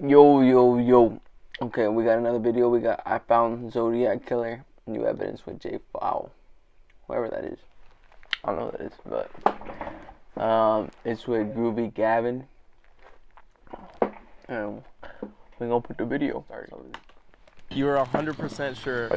Yo. Okay, we got another video. I found Zodiac Killer. New evidence with J Fowl. Whoever that is. I don't know who that is, but it's with Groovy Gavin. And we're gonna put the video. Sorry. You were 100% sure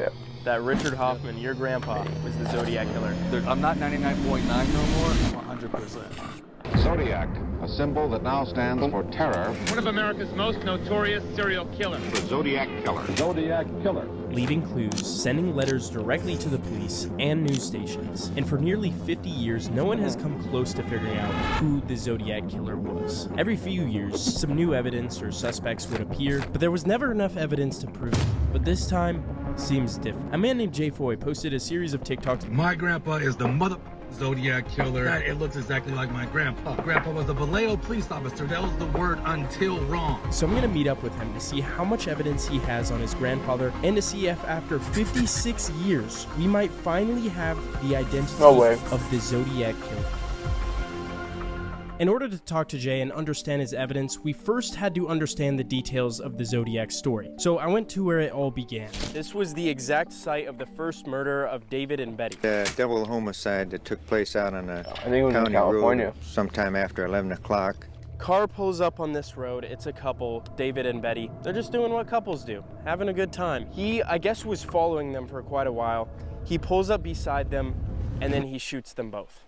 that Richard Hoffman, your grandpa, was the Zodiac Killer. I'm not 99.9 no more, I'm 100%. Zodiac, a symbol that now stands for terror. One of America's most notorious serial killers. The Zodiac Killer. Zodiac Killer. Leaving clues, sending letters directly to the police and news stations. And for nearly 50 years, no one has come close to figuring out who the Zodiac Killer was. Every few years, some new evidence or suspects would appear, but there was never enough evidence to prove it. But this time, seems different. A man named Jay Foy posted a series of TikToks. My grandpa is the mother Zodiac Killer. It looks exactly like my grandpa. Grandpa was a Vallejo police officer. That was the word until wrong. So I'm gonna meet up with him to see how much evidence he has on his grandfather and to see if after 56 years, we might finally have the identity of the Zodiac Killer. In order to talk to Jay and understand his evidence, we first had to understand the details of the Zodiac story. So I went to where it all began. This was the exact site of the first murder of David and Betty. The double homicide that took place out on a I think it was in California. road sometime after 11 o'clock. Car pulls up on this road. It's a couple, David and Betty. They're just doing what couples do, having a good time. He, I guess, was following them for quite a while. He pulls up beside them, and then he shoots them both.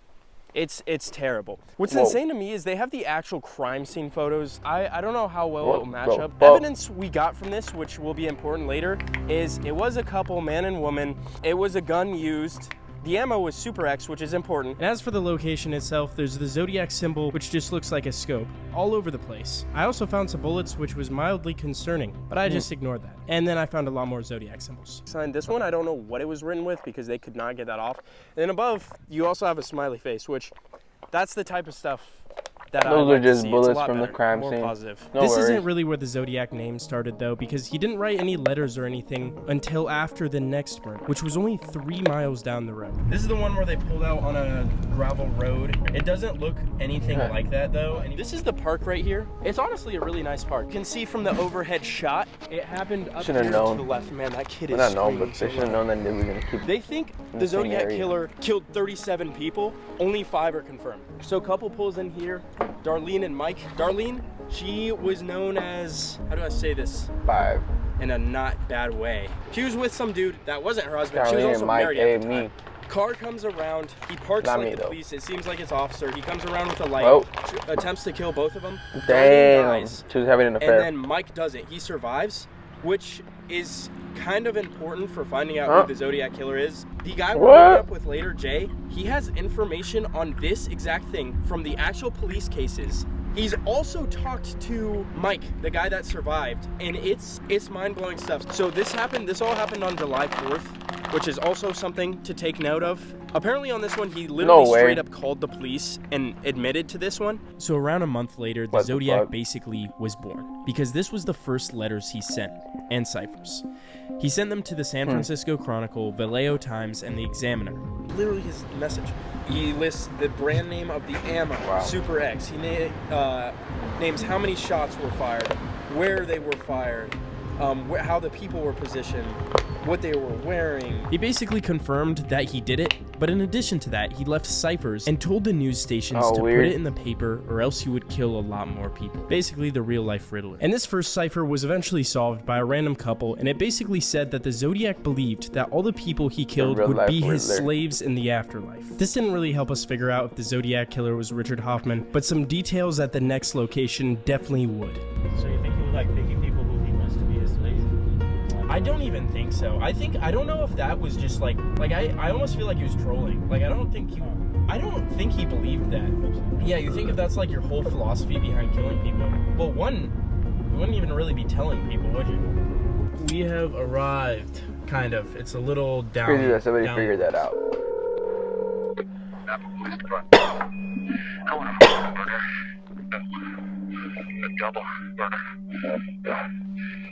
It's terrible. What's insane to me is they have the actual crime scene photos. I don't know how well it will match up. Evidence we got from this, which will be important later, is it was a couple, man and woman. It was a gun used. The ammo was Super X, which is important. And as for the location itself, there's the Zodiac symbol, which just looks like a scope, all over the place. I also found some bullets, which was mildly concerning, but I just ignored that. And then I found a lot more Zodiac symbols. Signed this one, I don't know what it was written with because they could not get that off. And then above, you also have a smiley face, which that's the type of stuff that those are just bullets from the crime scene. Positive. This isn't really where the Zodiac name started though, because he didn't write any letters or anything until after the next murder, which was only 3 miles down the road. This is the one where they pulled out on a gravel road. It doesn't look anything like that though. And this is the park right here. It's honestly a really nice park. You can see from the overhead shot, it happened up here to the left. Man, that kid is screaming. But they should have known that they were gonna keep. They think the Zodiac Killer killed 37 people. Only 5 are confirmed. So a couple pulls in here. Darlene and Mike. Darlene, she was known as, how do I say this? 5. In a not bad way. She was with some dude that wasn't her husband. Darlene she was also and Mike, married at the time. Car comes around. He parks Not like me, the though. police. It seems like it's officer. He comes around with a light. Attempts to kill both of them. Damn. She was having an affair. And then Mike does it. He survives, which is kind of important for finding out who the Zodiac Killer is. The guy we're meeting up with later, Jay, he has information on this exact thing from the actual police cases. He's also talked to Mike, the guy that survived, and it's mind-blowing stuff. So this all happened on July 4th, which is also something to take note of. Apparently on this one, he literally straight up called the police and admitted to this one. So around a month later, the Zodiac basically was born, because this was the first letters he sent, and ciphers. He sent them to the San Francisco Chronicle, Vallejo Times, and the Examiner. Literally his message. He lists the brand name of the ammo, Super X. He names how many shots were fired, where they were fired, how the people were positioned, what they were wearing. He basically confirmed that he did it, but in addition to that, he left ciphers and told the news stations to put it in the paper or else he would kill a lot more people. Basically the real life Riddler. And this first cipher was eventually solved by a random couple, and it basically said that the Zodiac believed that all the people he killed would be his slaves in the afterlife. This didn't really help us figure out if the Zodiac Killer was Richard Hoffman, but some details at the next location definitely would. So you think he was like picking people who he wants to be his slave? I don't even think so. I don't know if that was just like I almost feel like he was trolling. Like I don't think he believed that. Yeah, you think if that's like your whole philosophy behind killing people. Well, one, you wouldn't even really be telling people, would you? We have arrived, kind of. It's a little down. Crazy that somebody figured that out. A double murder.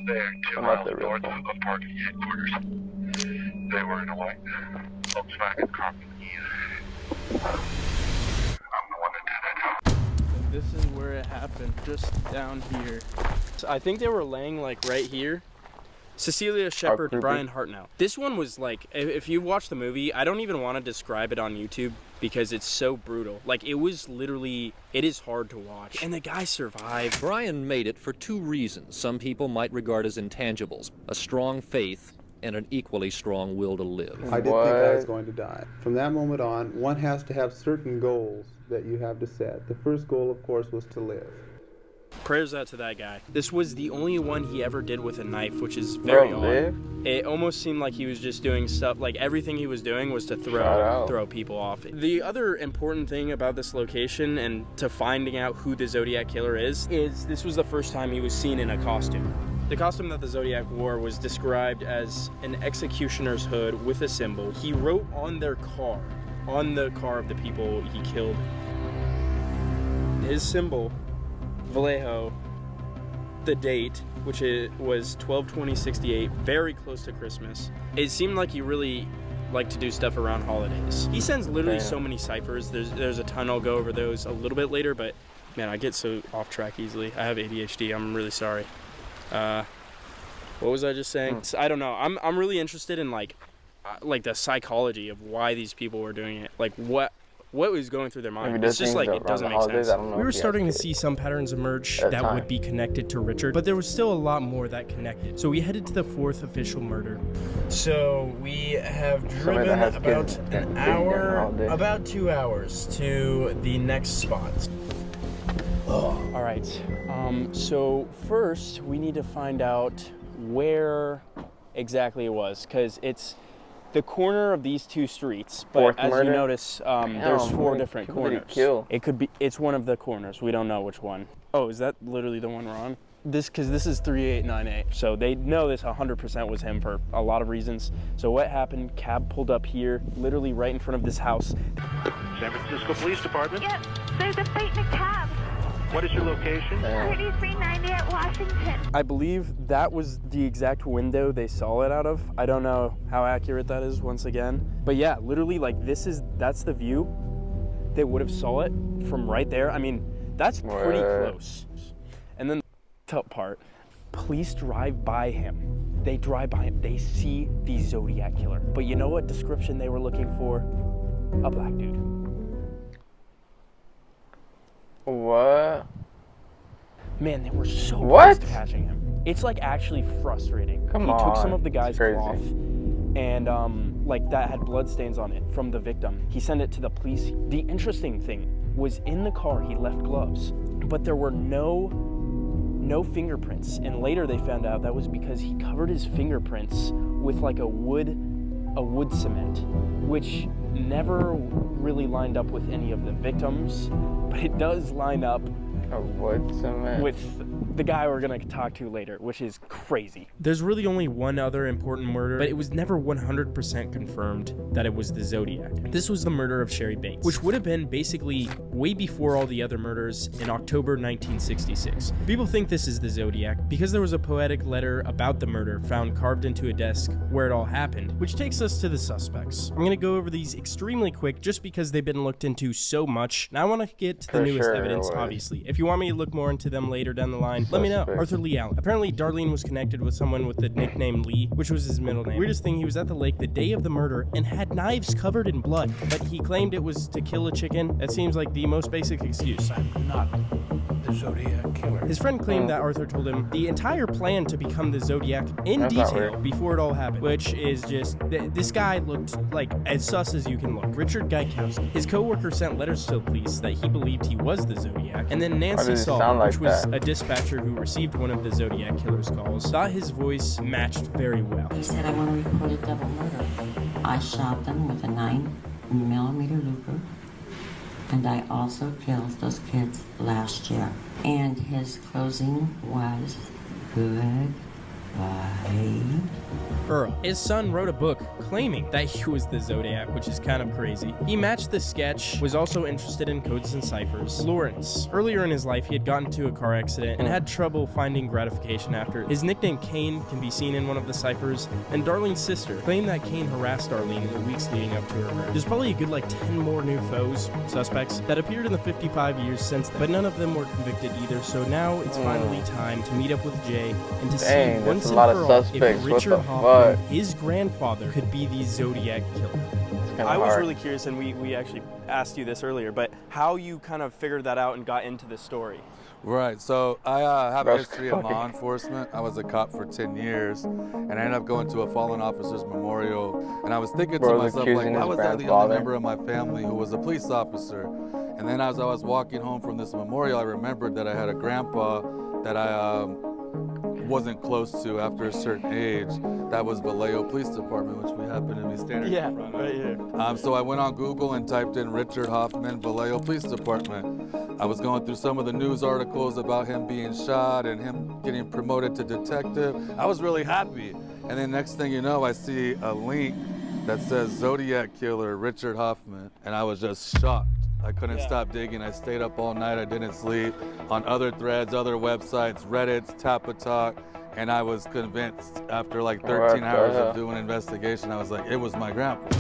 They're 2 miles north of parking headquarters. They were in a white Volkswagen car. I'm the one that did it. this is where it happened, just down here. So I think they were laying like right here. Cecilia Shepard, Brian Hartnell. This one was like, if you watch the movie, I don't even want to describe it on YouTube because it's so brutal. Like, it was literally, it is hard to watch. And the guy survived. Brian made it for two reasons some people might regard as intangibles: a strong faith and an equally strong will to live. I did think I was going to die. From that moment on, one has to have certain goals that you have to set. The first goal, of course, was to live. Prayers out to that guy. This was the only one he ever did with a knife, which is very odd. It almost seemed like he was just doing stuff, like everything he was doing was to throw people off. The other important thing about this location and to finding out who the Zodiac Killer is this was the first time he was seen in a costume. The costume that the Zodiac wore was described as an executioner's hood with a symbol. He wrote on their car, on the car of the people he killed, his symbol, Vallejo, the date, which was 12/20/68, very close to Christmas. It seemed like he really liked to do stuff around holidays. He sends literally so many ciphers. There's a ton. I'll go over those a little bit later, but man, I get so off track easily. I have ADHD. I'm really sorry. What was I just saying? I don't know. I'm really interested in like the psychology of why these people were doing it. Like what was going through their mind. It's just like, it doesn't make sense. We were starting to see some patterns emerge that would be connected to Richard, but there was still a lot more that connected. So we headed to the fourth official murder. So we have driven about an hour, about 2 hours to the next spot. All right, so first we need to find out where exactly it was, because it's the corner of these two streets, but as you notice, there's 4 different corners. It's one of the corners. We don't know which one. Oh, is that literally the one we're on? Because this is 3898. So they know this 100% was him for a lot of reasons. So what happened? Cab pulled up here, literally right in front of this house. San Francisco Police Department? Yep, there's a fight in a cab. What is your location? 3390 at Washington. I believe that was the exact window they saw it out of. I don't know how accurate that is once again. But yeah, literally like that's the view. They would have saw it from right there. I mean, that's pretty close. And then the top part, police drive by him. They drive by him. They see the Zodiac Killer. But you know what description they were looking for? A black dude. What? Man, they were so close to catching him. It's like actually frustrating. He took some of the guy's cloth and like that had bloodstains on it from the victim. He sent it to the police. The interesting thing was in the car he left gloves, but there were no fingerprints. And later they found out that was because he covered his fingerprints with like a wood cement, which never really lined up with any of the victims, but it does line up with the guy we're gonna talk to later, which is crazy. There's really only one other important murder, but it was never 100% confirmed that it was the Zodiac. This was the murder of Sherry Bates, which would have been basically way before all the other murders in October 1966. People think this is the Zodiac because there was a poetic letter about the murder found carved into a desk where it all happened, which takes us to the suspects. I'm gonna go over these extremely quick just because they've been looked into so much, and I want to get to the newest evidence, obviously. If you want me to look more into them later down the line, let me know. Arthur Lee Allen. Apparently, Darlene was connected with someone with the nickname Lee, which was his middle name. Weirdest thing, he was at the lake the day of the murder and had knives covered in blood, but he claimed it was to kill a chicken. That seems like the most basic excuse. I'm not the Zodiac Killer. His friend claimed that Arthur told him the entire plan to become the Zodiac in detail before it all happened, which is just, this guy looked like as sus as you can look. Richard Gaikowski. His co-worker sent letters to the police that he believed he was the Zodiac, and then Nancy Saul, which was a dispatcher who received one of the Zodiac Killer's calls, thought his voice matched very well. He said, I want to report a double murder. I shot them with a 9mm Luger, and I also killed those kids last year. And his closing was, good Earl. His son wrote a book claiming that he was the Zodiac, which is kind of crazy. He matched the sketch, was also interested in codes and ciphers. Lawrence. Earlier in his life, he had gotten into a car accident and had trouble finding gratification after. His nickname Kane can be seen in one of the ciphers, and Darlene's sister claimed that Kane harassed Darlene in the weeks leading up to her murder. There's probably a good 10 more new suspects, that appeared in the 55 years since, but none of them were convicted either, so now it's finally time to meet up with Jay and to see once and for all if Richard Hoffman, his grandfather, could be the Zodiac killer. I was really curious, and we actually asked you this earlier, but how you kind of figured that out and got into this story. Right, so I have a history in law enforcement. I was a cop for 10 years, and I ended up going to a fallen officer's memorial, and I was thinking to myself, why was I the only member of my family who was a police officer? And then as I was walking home from this memorial, I remembered that I had a grandpa that I wasn't close to after a certain age. That was Vallejo Police Department, which we happen to be standing in front of. Right here. So I went on Google and typed in Richard Hoffman, Vallejo Police Department. I was going through some of the news articles about him being shot and him getting promoted to detective. I was really happy. And then next thing you know, I see a link that says Zodiac Killer, Richard Hoffman, and I was just shocked. I couldn't stop digging. I stayed up all night. I didn't sleep. On other threads, other websites, Reddit's, Tapatalk, and I was convinced after 13 hours of doing investigation, I was like, it was my grandpa.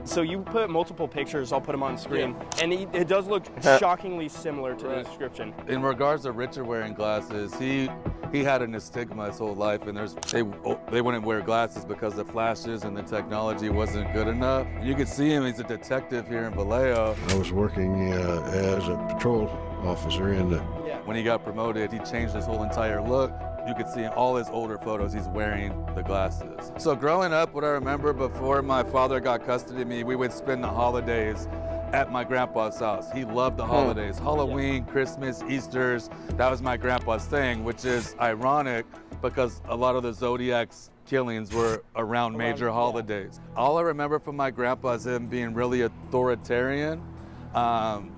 So you put multiple pictures, I'll put them on screen, and it does look shockingly similar to the description. In regards to Richard wearing glasses, he had an astigma his whole life, and they wouldn't wear glasses because the flashes and the technology wasn't good enough. You could see him, he's a detective here in Vallejo. I was working as a patrol officer in the... When he got promoted, he changed his whole entire look. You could see in all his older photos, he's wearing the glasses. So growing up, what I remember before my father got custody of me, we would spend the holidays at my grandpa's house. He loved the holidays. Halloween, Christmas, Easter's, that was my grandpa's thing, which is ironic because a lot of the Zodiac's killings were around major holidays. All I remember from my grandpa is him being really authoritarian. I'm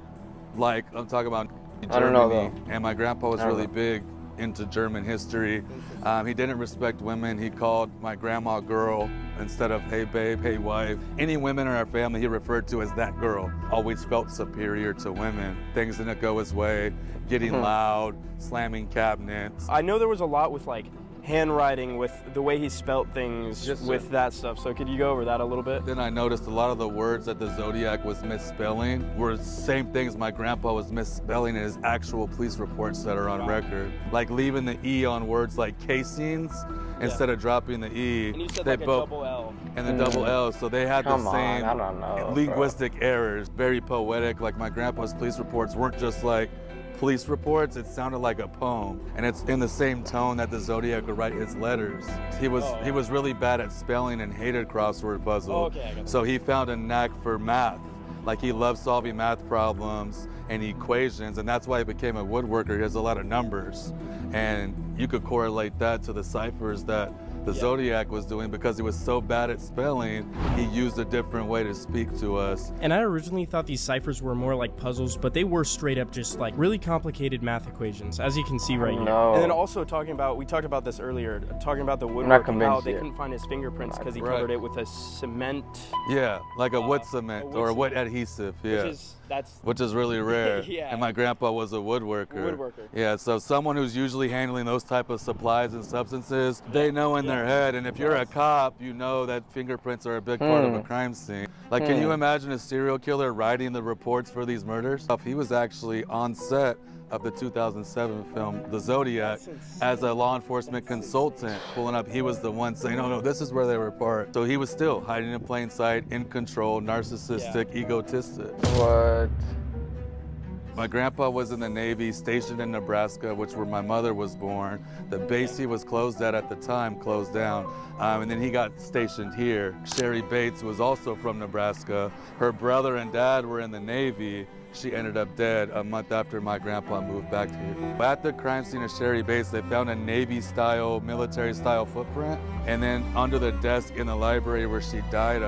talking about Germany, I don't know though. And my grandpa was really big into German history. He didn't respect women. He called my grandma girl instead of hey babe, hey wife. Any women in our family he referred to as that girl. Always felt superior to women. Things didn't go his way, getting loud, slamming cabinets. I know there was a lot with handwriting, with the way he spelt things, with that stuff. So could you go over that a little bit? Then I noticed a lot of the words that the Zodiac was misspelling were the same things my grandpa was misspelling in his actual police reports that are on record. Like leaving the E on words like casings instead of dropping the E. And you said they a double L. And the double L, so they had the same linguistic errors. Very poetic, like my grandpa's police reports weren't just like police reports, it sounded like a poem, and it's in the same tone that the Zodiac would write his letters. He was really bad at spelling and hated crossword puzzles, so he found a knack for math. Like he loved solving math problems and equations, and that's why he became a woodworker. He has a lot of numbers, and you could correlate that to the ciphers that the Zodiac was doing because he was so bad at spelling, he used a different way to speak to us. And I originally thought these ciphers were more like puzzles, but they were straight up just really complicated math equations, as you can see right here. And then also we talked about this earlier, talking about the woodwork and how they couldn't find his fingerprints because he covered it with a cement. Yeah, like a wood cement or a wood adhesive, which is really rare. And my grandpa was a woodworker. Yeah, so someone who's usually handling those type of supplies and substances, they know in their head, and if you're a cop, you know that fingerprints are a big part of a crime scene. Can you imagine a serial killer writing the reports for these murders? He was actually on set of the 2007 film The Zodiac as a law enforcement consultant pulling up. He was the one saying, no, this is where they were parked. So he was still hiding in plain sight, in control, narcissistic, egotistic. What? My grandpa was in the Navy, stationed in Nebraska, which where my mother was born. The base he was closed at the time closed down. And then he got stationed here. Sherry Bates was also from Nebraska. Her brother and dad were in the Navy. She ended up dead a month after my grandpa moved back here. At the crime scene of Sherry Bates, they found a Navy-style, military-style footprint. And then under the desk in the library where she died,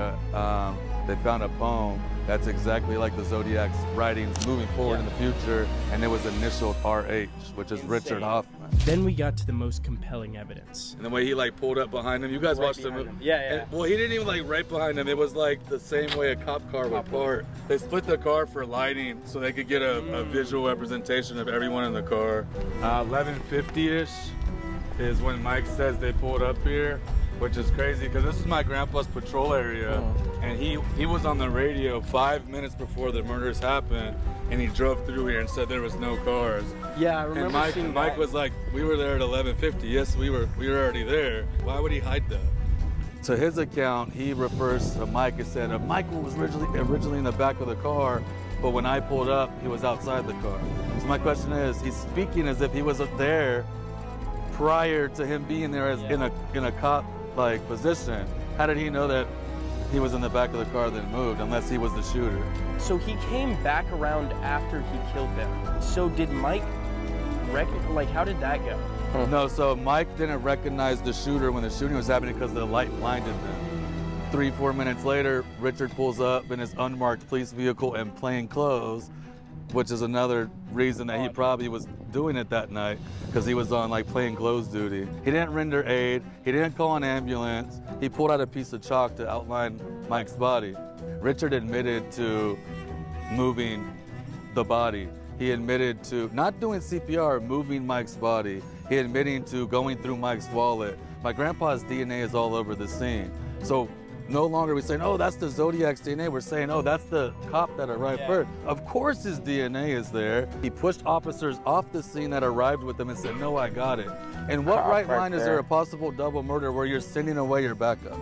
they found a poem That's exactly like the Zodiac's writings moving forward in the future, and it was initialed RH, which is Richard Hoffman. Then we got to the most compelling evidence. And the way he like pulled up behind him, you guys watched the movie. Yeah. Well, he didn't even like right behind him. It was like the same way a cop car would park. They split the car for lighting so they could get a visual representation of everyone in the car. 11:50-ish is when Mike says they pulled up here, which is crazy because this is my grandpa's patrol area, and he was on the radio 5 minutes before the murders happened, and he drove through here and said there was no cars. Yeah, I remember and Mike was like, we were there at 11:50. Yes, we were already there. Why would he hide that? To his account, he refers to Mike and said, Michael was originally in the back of the car, but when I pulled up, he was outside the car. So my question is, he's speaking as if he was there prior to him being there as in a cop like position. How did he know that he was in the back of the car that moved, unless he was the shooter? So he came back around after he killed them. So did Mike how did that go? No, so Mike didn't recognize the shooter when the shooting was happening because the light blinded them. 3-4 minutes later, Richard pulls up in his unmarked police vehicle in plain clothes, which is another reason that he probably was doing it that night, because he was on like plain clothes duty. He didn't render aid, he didn't call an ambulance, he pulled out a piece of chalk to outline Mike's body. Richard admitted to moving the body. He admitted to not doing CPR, moving Mike's body. He admitting to going through Mike's wallet. My grandpa's DNA is all over the scene. So no longer are we saying, oh, that's the Zodiac's DNA. We're saying, oh, that's the cop that arrived first. Of course his DNA is there. He pushed officers off the scene that arrived with him and said, no, I got it. And what right line is there a possible double murder where you're sending away your backup?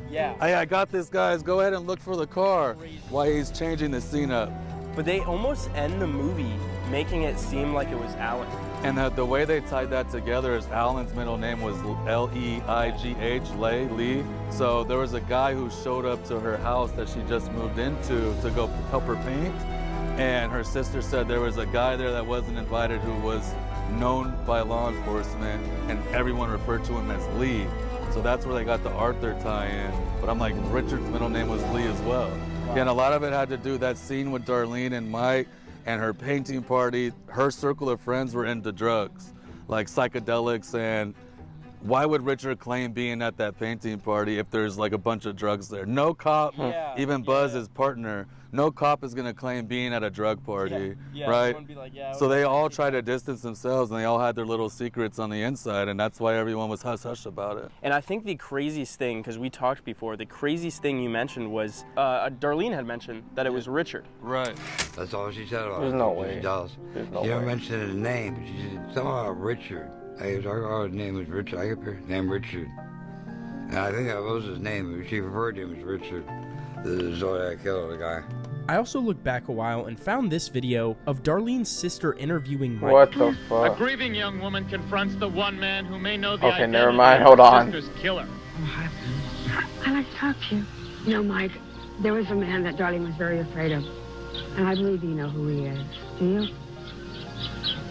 Yeah. Hey, I got this, guys. Go ahead and look for the car while he's changing the scene up. But they almost end the movie making it seem like it was Alan. And the way they tied that together is Alan's middle name was L-E-I-G-H, Lee. So there was a guy who showed up to her house that she just moved into to go help her paint. And her sister said there was a guy there that wasn't invited who was known by law enforcement, and everyone referred to him as Lee. So that's where they got the Arthur tie-in. But I'm like, Richard's middle name was Lee as well. Wow. Yeah, and a lot of it had to do that scene with Darlene and Mike and her painting party. Her circle of friends were into drugs, like psychedelics. And why would Richard claim being at that painting party if there's like a bunch of drugs there? No cop, even Buzz, his partner, no cop is gonna claim being at a drug party, right? Be like, so they all try to distance themselves, and they all had their little secrets on the inside, and that's why everyone was hush-hush about it. And I think the craziest thing, because we talked before, the craziest thing you mentioned was, Darlene had mentioned that it was Richard. Right. That's all she said about it. There's no way. She does. She never mentioned his name, but she said something about Richard. His name was Richard. I kept her name Richard. And I think that was his name. She referred to him as Richard, the Zodiac killer, the guy. I also looked back a while and found this video of Darlene's sister interviewing Mike. What the fuck? A grieving young woman confronts the one man who may know the okay, identity never mind. of Hold her on. sister's killer. I'd like to talk to you. You know, Mike, there was a man that Darlene was very afraid of. And I believe you know who he is. Do you?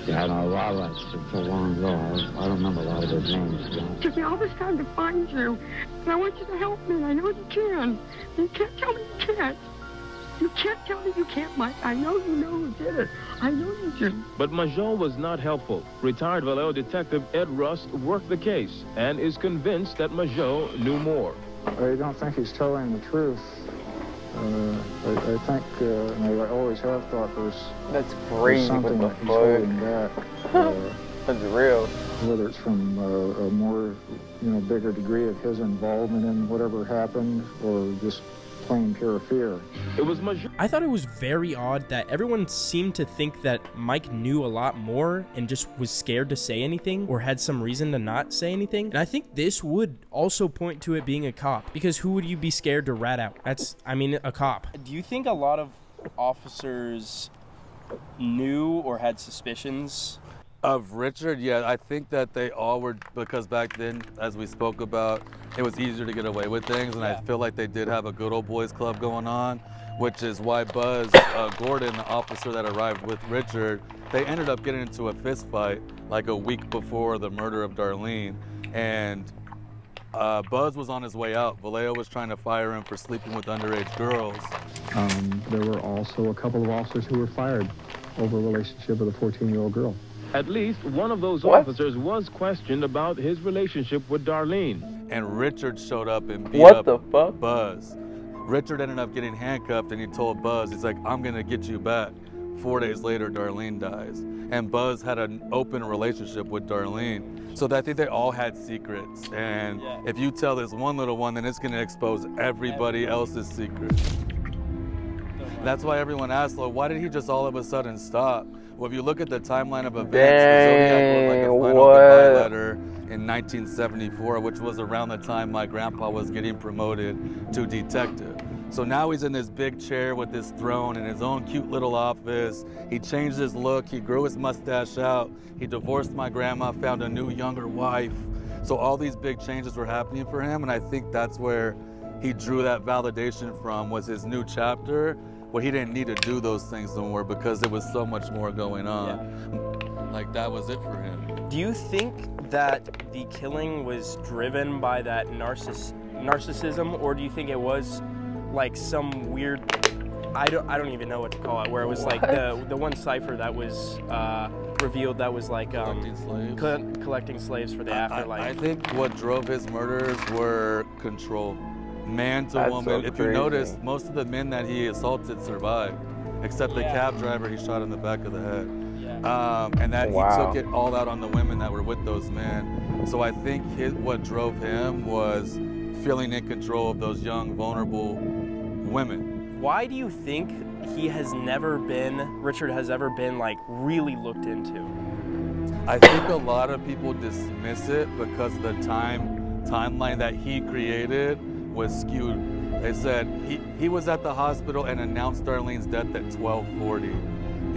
Yeah, I know a lot of that stuff so long ago. I don't remember a lot of those names. It took me all this time to find you. And I want you to help me. I know you can. You can't tell me you can't. You can't tell me you can't, Mike. I know you know who did it. I know you do. But Majol was not helpful. Retired Vallejo detective Ed Rust worked the case and is convinced that Majol knew more. I don't think he's telling the truth. I think, and I always have thought that's crazy. Something what the that he's holding back. That's real. Whether it's from a more, bigger degree of his involvement in whatever happened, or just plain pure fear. It was I thought it was very odd that everyone seemed to think that Mike knew a lot more and just was scared to say anything or had some reason to not say anything. And I think this would also point to it being a cop, because who would you be scared to rat out? A cop. Do you think a lot of officers knew or had suspicions of Richard? Yeah, I think that they all were, because back then, as we spoke about, it was easier to get away with things, and I feel like they did have a good old boys club going on, which is why Buzz Gordon, the officer that arrived with Richard, they ended up getting into a fist fight like a week before the murder of Darlene, and Buzz was on his way out. Vallejo was trying to fire him for sleeping with underage girls. There were also a couple of officers who were fired over a relationship with a 14-year-old girl. At least one of those officers was questioned about his relationship with Darlene. And Richard showed up and beat up Buzz. Richard ended up getting handcuffed, and he told Buzz, he's like, I'm gonna get you back. 4 days later, Darlene dies. And Buzz had an open relationship with Darlene. So I think they all had secrets. And if you tell this one little one, then it's gonna expose everybody else's secrets. That's why everyone asked, well, why did he just all of a sudden stop? Well, if you look at the timeline of events, the Zodiac wrote like a final goodbye letter in 1974, which was around the time my grandpa was getting promoted to detective. So now he's in this big chair with this throne in his own cute little office. He changed his look, he grew his mustache out, he divorced my grandma, found a new younger wife. So all these big changes were happening for him, and I think that's where he drew that validation from, was his new chapter, where he didn't need to do those things no more because there was so much more going on. Like, that was it for him. Do you think that the killing was driven by that narcissism, or do you think it was like some weird, I don't even know what to call it, where it was like the one cipher that was revealed that was like collecting slaves for the afterlife? I think what drove his murders were control. Man to woman. If you notice, most of the men that he assaulted survived, except the cab driver he shot in the back of the head. And that he took it all out on the women that were with those men. So I think what drove him was feeling in control of those young, vulnerable women. Why do you think Richard has ever been like really looked into? I think a lot of people dismiss it because the timeline that he created was skewed. They said he was at the hospital and announced Darlene's death at 12:40.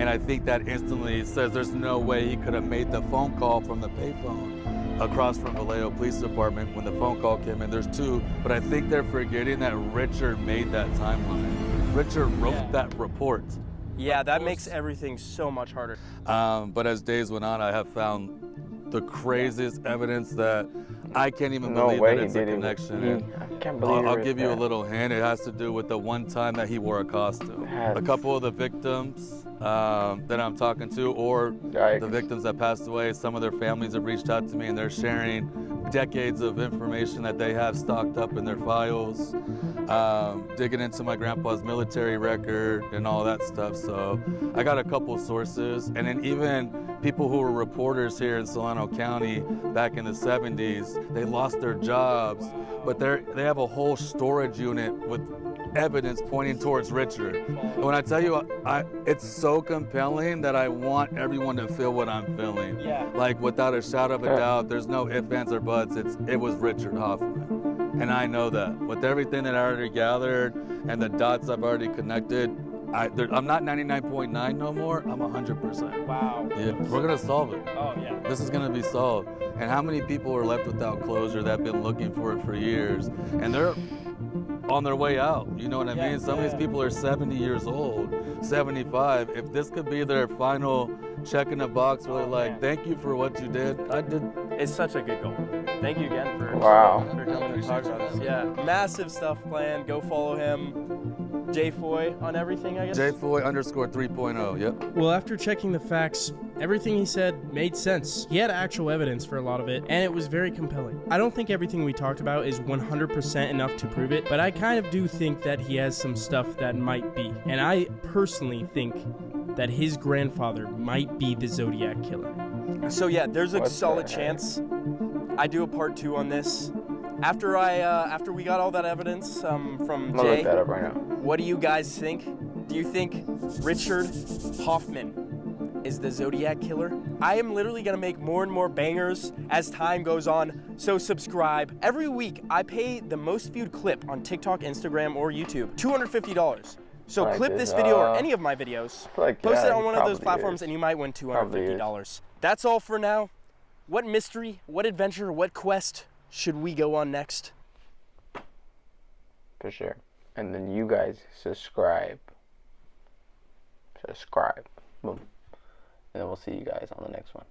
And I think that instantly says there's no way he could have made the phone call from the payphone across from Vallejo Police Department when the phone call came in. There's two, but I think they're forgetting that Richard made that timeline. Richard wrote that report. Yeah, that makes everything so much harder. But as days went on, I have found the craziest evidence that I can't even believe that it's a connection. I can't believe I'll give you a little hint. It has to do with the one time that he wore a costume. A couple of the victims that I'm talking to, or the victims that passed away, some of their families have reached out to me and they're sharing decades of information that they have stocked up in their files, digging into my grandpa's military record and all that stuff. So I got a couple sources, and then even people who were reporters here in Solano County back in the 70s, they lost their jobs, but they have a whole storage unit with evidence pointing towards Richard. And when I tell you, it's so compelling that I want everyone to feel what I'm feeling. Like, without a shadow of a doubt, there's no ifs, ands, or buts. It was Richard Hoffman. And I know that. With everything that I already gathered and the dots I've already connected, I'm not 99.9 no more, I'm 100%. Wow. Yeah, we're gonna solve it. Oh, yeah. This is gonna be solved. And how many people are left without closure that have been looking for it for years? And they're on their way out, you know what I mean? Some of these people are 70 years old, 75. If this could be their final check in the box where they're like, thank you for what you did, I did. It's such a good goal. Thank you again for coming to talk about this. Yeah, massive stuff planned. Go follow him. J-Foy on everything, I guess? J-Foy_3.0, yep. Well, after checking the facts, everything he said made sense. He had actual evidence for a lot of it, and it was very compelling. I don't think everything we talked about is 100% enough to prove it, but I kind of do think that he has some stuff that might be. And I personally think that his grandfather might be the Zodiac killer. So yeah, there's a solid chance I do a part 2 on this. After we got all that evidence from Jay, look that up right now. What do you guys think? Do you think Richard Hoffman is the Zodiac killer? I am literally gonna make more and more bangers as time goes on, so subscribe. Every week, I pay the most viewed clip on TikTok, Instagram, or YouTube, $250. So clip this video or any of my videos, post it on one of those platforms, and you might win $250. That's all for now. What mystery, what adventure, what quest should we go on next? For sure. And then you guys subscribe. Boom. And then we'll see you guys on the next one.